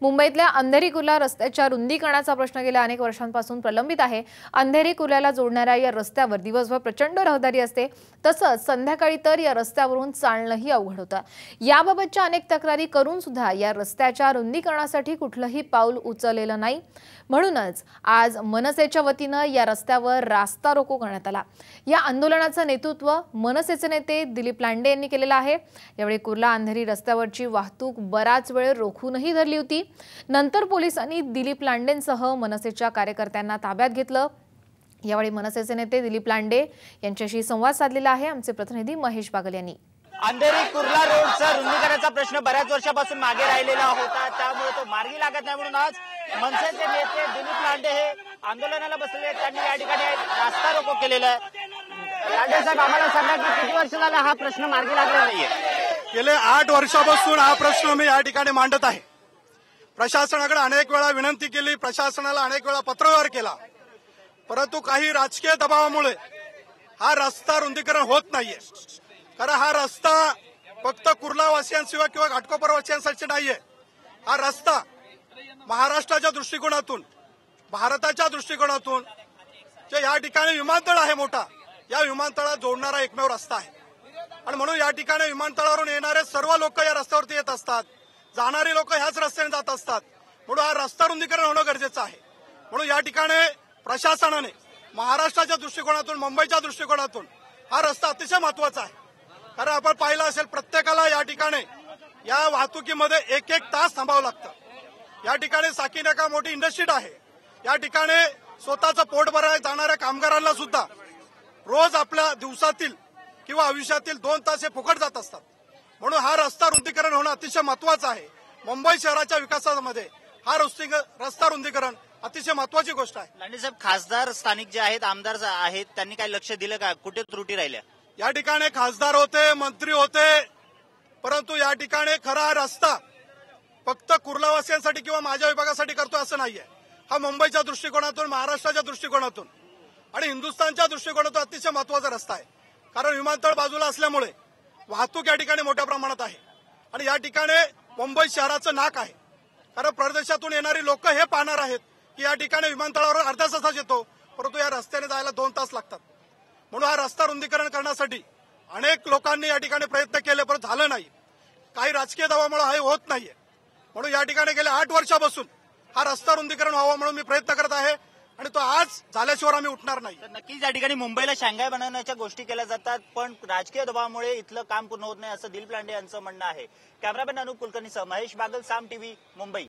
मुंबईतल्या अंधेरी कुर्ला रस्त्याच्या रुंदीकरणाचा प्रश्न गेल्या अनेक वर्षांपासून प्रलंबित आहे। अंधेरी कुर्ल्याला जोडणाऱ्या या रस्त्यावर दिवसभर प्रचंड रहदारी असते, तसंच संध्याकाळी तर या रस्त्यावरून चालणंही अवघड होतं। याबाबतच्या अनेक तक्रारी करून सुद्धा या रस्त्याच्या रुंदीकरणासाठी कुठलंही पाऊल उचललेलं नाही। म्हणूनच आज मनसेच्या वतीनं या रस्त्यावर रास्ता रोको करण्यात आला। या आंदोलनाचं नेतृत्व मनसेचे नेते दिलीप लांडे यांनी केलेलं आहे। यावेळी कुर्ला अंधेरी रस्त्यावरची वाहतूक बराच वेळ रोखूनही धरली होती। नंतर पोलिसांनी दिलीप लांडेंसह मनसेच्या कार्यकर्त्यांना ताब्यात घेतलं। यावेळी मनसेचे नेते दिलीप लांडे यांच्याशी संवाद साधलेला आहे आमचे प्रतिनिधी महेश बागल यांनी। अंधेरी कुर्ला रोडचा रुंदीकरणाचा प्रश्न बऱ्याच वर्षापासून मागे राहिलेला होता, त्यामुळे तो मार्गी लागत नाही। म्हणून आज मनसेचे नेते दिलीप लांडे हे आंदोलनाला बसलेले, त्यांनी या ठिकाणी रास्ता रोको केलेला आहे। लांडे साहेब, आम्हाला सांगा की किती वर्ष झाला हा प्रश्न मार्गी लागलेला नाहीये? गेले 8 वर्षापासून हा प्रश्न मी या ठिकाणी मांडत आहे। प्रशासनाकडे अनेक वेळा विनंती केली, प्रशासनाला अनेक वेळा पत्रव्यवहार केला, परंतु काही राजकीय दबावामुळे हा रस्ता रुंदीकरण होत नाहीये। कारण हा रस्ता फक्त कुर्लावासियांशिवाय किंवा घाटकोपरवासियांसाठी नाहीये। हा रस्ता महाराष्ट्राच्या दृष्टिकोनातून, भारताच्या दृष्टिकोनातून जे या ठिकाणी विमानतळ आहे मोठा, या विमानतळाला जोडणारा एकमेव रस्ता आहे। आणि म्हणून या ठिकाणी विमानतळावरून येणारे सर्व लोक या रस्त्यावरती येत असतात, जाणारी लोक ह्याच रस्त्याने जात असतात। म्हणून हा रस्ता रुंदीकरण होणं गरजेचं आहे। म्हणून या ठिकाणी प्रशासनाने महाराष्ट्राच्या दृष्टिकोनातून, मुंबईच्या दृष्टिकोनातून हा रस्ता अतिशय महत्वाचा आहे। कारण आपण पाहिलं असेल, प्रत्येकाला या ठिकाणी या वाहतुकीमध्ये 1-1 तास थांबावं लागतं। या ठिकाणी साकीनाका मोठी इंडस्ट्री आहे। या ठिकाणी स्वतःचं पोट भरायला जाणाऱ्या कामगारांना सुद्धा रोज आपल्या दिवसातील किंवा आयुष्यातील 2 तास हे फुकट जात असतात। म्हणून हा रस्ता रुंदीकरण होणं अतिशय महत्वाचं आहे। मुंबई शहराच्या विकासामध्ये हा रस्ता रुंदीकरण अतिशय महत्वाची गोष्ट आहे। लांडे साहेब, खासदार स्थानिक जे आहेत, आमदार आहेत, त्यांनी काही लक्ष दिलं का? कुठे त्रुटी राहिल्या? या ठिकाणी खासदार होते, मंत्री होते, परंतु या ठिकाणी खरा हा रस्ता फक्त कुर्लावासियांसाठी किंवा माझ्या विभागासाठी करतो असं नाहीये। हा मुंबईच्या दृष्टिकोनातून, महाराष्ट्राच्या दृष्टिकोनातून आणि हिंदुस्थानच्या दृष्टिकोनातून अतिशय महत्वाचा रस्ता आहे। कारण विमानतळ बाजूला असल्यामुळे वाहतूक या ठिकाणी मोठ्या प्रमाणात आहे आणि या ठिकाणी मुंबई शहराचं नाक आहे। कारण परदेशातून येणारी लोक हे पाहणार आहेत की या ठिकाणी विमानतळावर अर्ध्या तासात येतो, परंतु या रस्त्याने जायला 2 तास लागतात। म्हणून हा रस्ता रुंदीकरण करण्यासाठी अनेक लोकांनी या ठिकाणी प्रयत्न केले, परंतु झालं नाही। काही राजकीय दबावामुळे हे होत नाहीये। म्हणून या ठिकाणी गेल्या 8 वर्षापासून हा रस्ता रुंदीकरण व्हावं म्हणून मी प्रयत्न करत आहे आणि तो आज झाल्याशिवाय आम्ही उठणार नाही। नक्कीच या ठिकाणी मुंबईला शांघाय बनवण्याच्या गोष्टी केल्या जातात, पण राजकीय दबावामुळे इथलं काम पूर्ण होत नाही, असं दिलीप लांडे यांचं म्हणणं आहे। कॅमेरामॅन अनुप कुलकर्णीसह महेश बागल, साम टीव्ही, मुंबई।